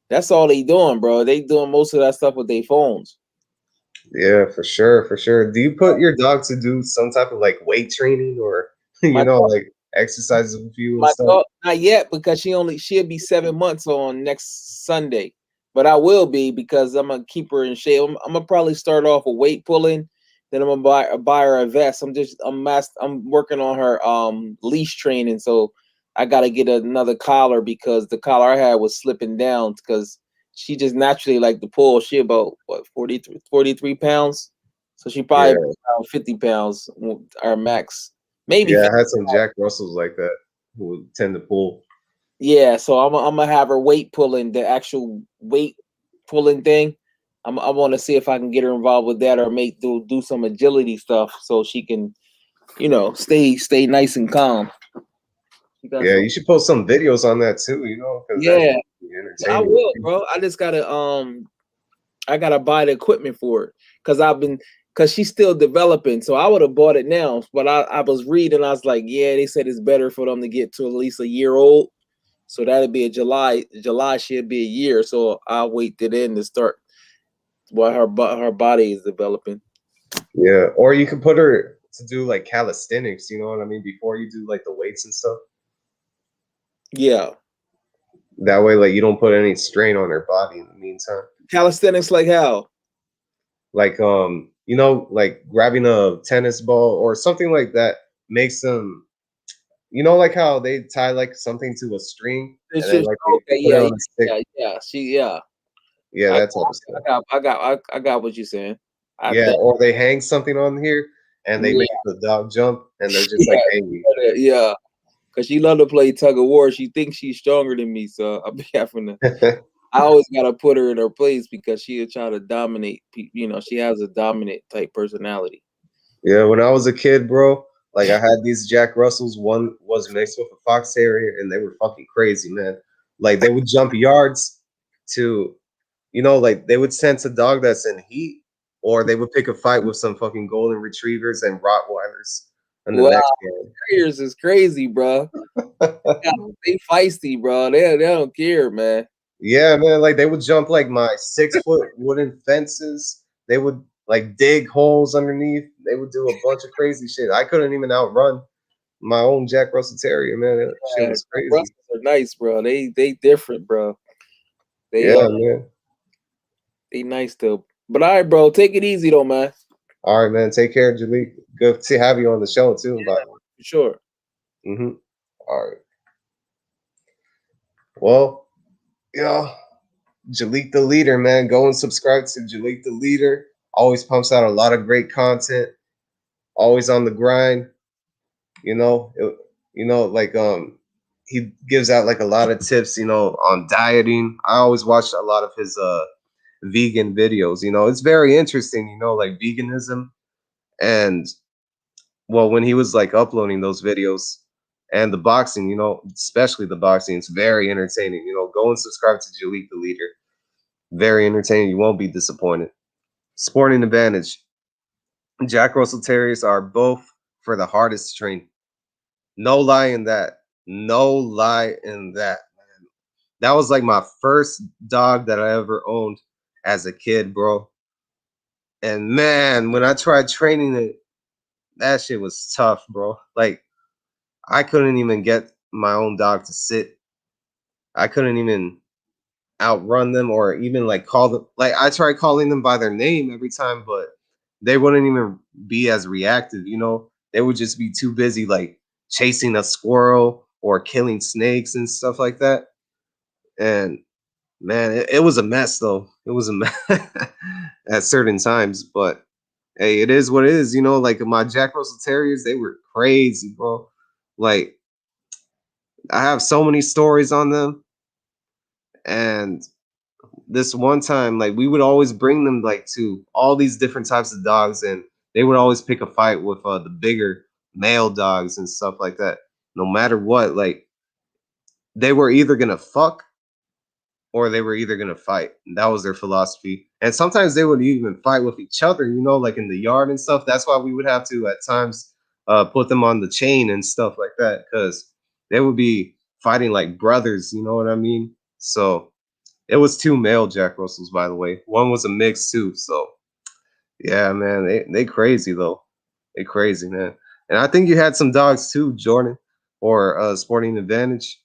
That's all they doing, bro. They doing most of that stuff with their phones. Yeah, for sure, for sure. Do you put your dog to do some type of like weight training or My you know like exercises with you and My stuff? dog, not yet because she'll be 7 months on next Sunday, but I will be because I'm gonna keep her in shape. I'm gonna probably start off with weight pulling, then I'm gonna buy her a vest. I'm working on her leash training, so I gotta get another collar because the collar I had was slipping down because she just naturally like to pull. She about what 43 pounds, so she probably Yeah, around 50 pounds our max, maybe yeah. I had some Jack Russells like that who would tend to pull. yeah, so I'm gonna have her weight pulling the actual weight pulling thing. I want to see if I can get her involved with that or make do some agility stuff so she can stay nice and calm. She got Yeah, some. you should post some videos on that too, you know, because that Yeah, shit would be I entertaining. will, bro. I just gotta I gotta buy the equipment for it because she's still developing. So I would have bought it now, but I was reading. I was like, yeah, they said it's better for them to get to at least a year old. So that'd be a July. July should be a year. So I'll wait to then to start while her body is developing. Yeah, or you could put her to do like calisthenics, you know what I mean, before you do like the weights and stuff. Yeah, That way, like you don't put any strain on her body in the meantime. calisthenics like how? Like you know, like grabbing a tennis ball or something like that makes them, you know, like how they tie like something to a string and It's then just like they okay. put it Yeah, on a stick. yeah. Yeah, that type of stuff. I got what you're saying. I Yeah, done. or they hang something on here and they Yeah, make the dog jump and they're just like yeah, hanging. yeah. Cause she love to play tug of war. She thinks she's stronger than me, so I'll be having to. I always gotta put her in her place because she'll try to dominate. You know, she has a dominant type personality. Yeah, when I was a kid, bro, like I had these Jack Russells. One was mixed with a Fox Terrier, and they were fucking crazy, man. Like they would jump yards to, you know, like they would sense a dog that's in heat, or they would pick a fight with some fucking golden retrievers and Rottweilers in the Wow, next game. Terriers is crazy, bro. Yeah, they feisty, bro. They don't care, man. Yeah, man, like they would jump like my 6 foot wooden fences. They would like dig holes underneath. They would do a bunch of crazy shit. I couldn't even outrun my own Jack Russell Terrier, man. That shit Yeah, was crazy. Russell's are nice, bro. They different, bro. They Yeah, man. they nice though. But all right, bro, take it easy though, man. All right, man. Take care, Jalik. Good to have you on the show too, by the way. For sure. All right. Well, yeah, Jalik the Leader, man. Go and subscribe to Jalik the Leader. Always pumps out a lot of great content. Always on the grind. You know, like he gives out like a lot of tips. You know, on dieting. I always watch a lot of his vegan videos. You know, it's very interesting. You know, like veganism and well, when he was like uploading those videos and the boxing, you know, especially the boxing, it's very entertaining. You know, go and subscribe to Jalik the Leader. Very entertaining. You won't be disappointed. Sporting advantage. Jack Russell Terriers are both for the hardest to train. No lie in that. No lie in that. That was like my first dog that I ever owned as a kid, bro. And man, when I tried training it, that shit was tough, bro. Like I couldn't even get my own dog to sit. I couldn't even outrun them or even like call them. Like I tried calling them by their name every time, but they wouldn't even be as reactive. You know, they would just be too busy like chasing a squirrel or killing snakes and stuff like that. And man, it was a mess though. It was a mess at certain times, but hey, it is what it is. You know, like my Jack Russell Terriers, they were crazy, bro. Like I have so many stories on them. And this one time, like we would always bring them like to all these different types of dogs, and they would always pick a fight with the bigger male dogs and stuff like that. No matter what, like they were either gonna fuck or they were either gonna fight. And that was their philosophy. And sometimes they would even fight with each other, you know, like in the yard and stuff. That's why we would have to at times put them on the chain and stuff like that, because they would be fighting like brothers, you know what I mean? So it was two male Jack Russells, by the way. One was a mix too. So yeah, man, they crazy though. They crazy, man. And I think you had some dogs too, Jordan, or Sporting Advantage.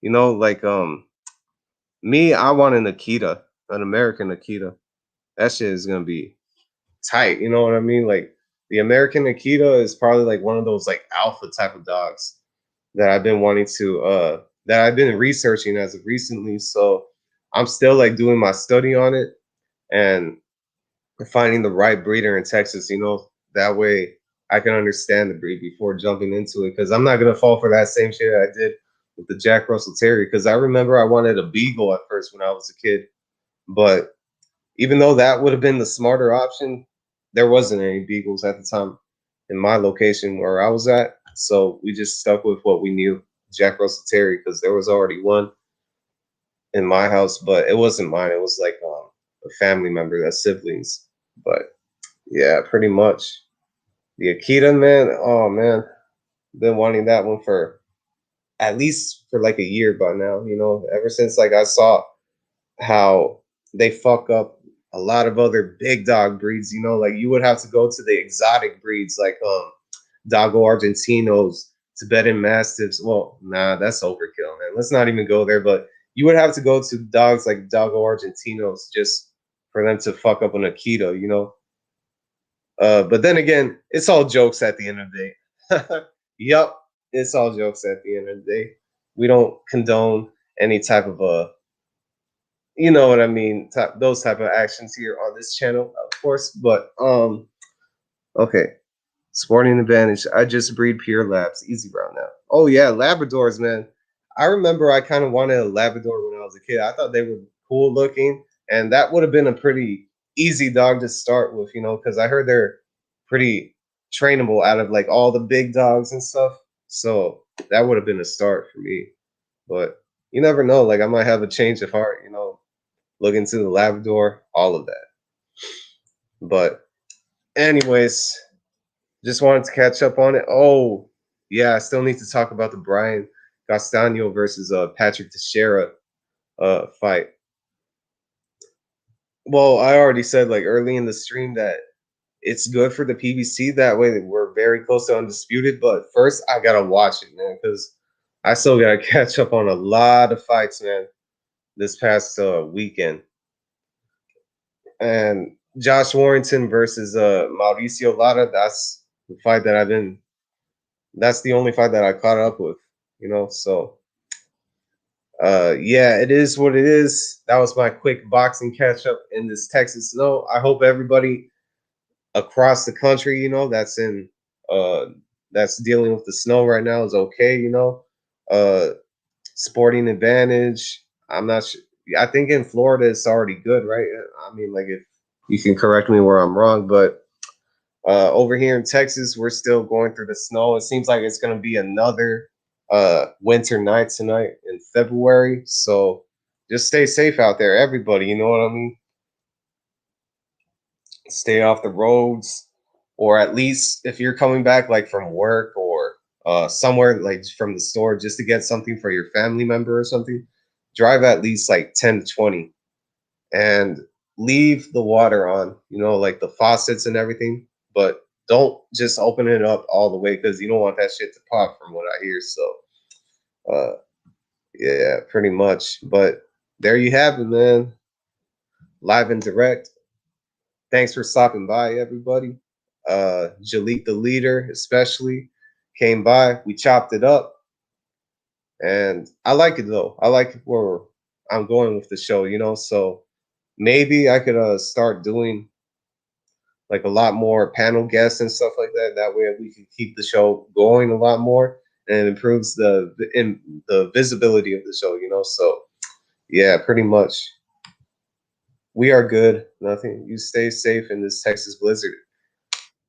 You know, like me, I want an Akita, an American Akita. That shit is gonna be tight. You know what I mean? Like the American Akita is probably like one of those like alpha type of dogs that I've been wanting to that I've been researching as of recently. So I'm still like doing my study on it and finding the right breeder in Texas, you know, that way I can understand the breed before jumping into it. Cause I'm not gonna fall for that same shit I did with the Jack Russell Terrier. Cause I remember I wanted a beagle at first when I was a kid. But even though that would have been the smarter option, there wasn't any beagles at the time in my location where I was at. So we just stuck with what we knew. Jack Russell Terrier because there was already one in my house, but it wasn't mine. It was like a family member, that's siblings. But yeah, pretty much the Akita, man. Oh man, been wanting that one for at least for like a year by now. You know, ever since like I saw how they fuck up a lot of other big dog breeds. You know, like you would have to go to the exotic breeds like Doggo Argentinos, Tibetan Mastiffs. Well, nah, that's overkill, man. Let's not even go there. But you would have to go to dogs like Doggo Argentinos just for them to fuck up an Akita, you know? But then again, it's all jokes at the end of the day. Yup, it's all jokes at the end of the day. We don't condone any type of you know what I mean, those type of actions here on this channel, of course. But okay, Sporting Advantage. I just breed Pure Labs. Easy round now. Oh yeah, Labradors, man. I remember I kind of wanted a Labrador when I was a kid. I thought they were cool looking, and that would have been a pretty easy dog to start with, you know, because I heard they're pretty trainable out of like all the big dogs and stuff. So that would have been a start for me. But you never know. Like I might have a change of heart, you know, look into the Labrador, all of that. But anyways, just wanted to catch up on it. Oh, yeah, I still need to talk about the Brian Castano versus Patrick Teixeira fight. Well, I already said like early in the stream that it's good for the PBC. That way we're very close to undisputed. But first, I gotta watch it, man, because I still gotta catch up on a lot of fights, man. This past weekend, and Josh Warrington versus Mauricio Lara. That's the fight that I've been. That's the only fight that I caught up with, you know. So yeah, it is what it is. That was my quick boxing catch up in this Texas snow. I hope everybody across the country, you know, uh that's dealing with the snow right now is okay, you know. Uh Sporting Advantage. I'm not sure. I think in Florida it's already good, right? I mean, like if you can correct me where I'm wrong, but over here in Texas, we're still going through the snow. It seems like it's going to be another winter night tonight in February. So just stay safe out there, everybody. You know what I mean? Stay off the roads, or at least if you're coming back like from work or somewhere like from the store just to get something for your family member or something, drive at least like 10 to 20 and leave the water on, you know, like the faucets and everything, but don't just open it up all the way because you don't want that shit to pop from what I hear. So, uh, yeah, pretty much. But there you have it, man. Live and direct. Thanks for stopping by, everybody. Jalik the leader, especially, came by. We chopped it up, and I like it though. I like where I'm going with the show, you know. So maybe I could start doing like a lot more panel guests and stuff like that. That way we can keep the show going a lot more and it improves the visibility of the show, you know. So yeah, pretty much. We are good. Nothing. You stay safe in this Texas blizzard.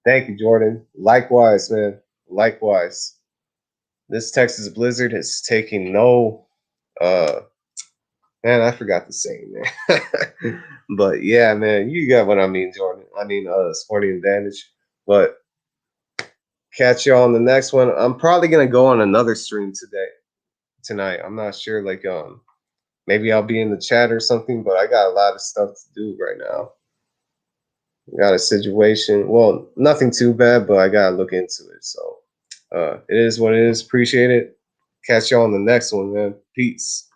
Thank you, Jordan. Likewise, man. Likewise. This Texas blizzard has taken no uh man, I forgot the saying, man. But yeah, man, you got what I mean, Jordan. I mean Sporting Advantage. But catch you on the next one. I'm probably gonna go on another stream tonight. I'm not sure. Like maybe I'll be in the chat or something. But I got a lot of stuff to do right now. Got a situation. Well, nothing too bad, but I gotta look into it. So it is what it is. Appreciate it. Catch you on the next one, man. Peace.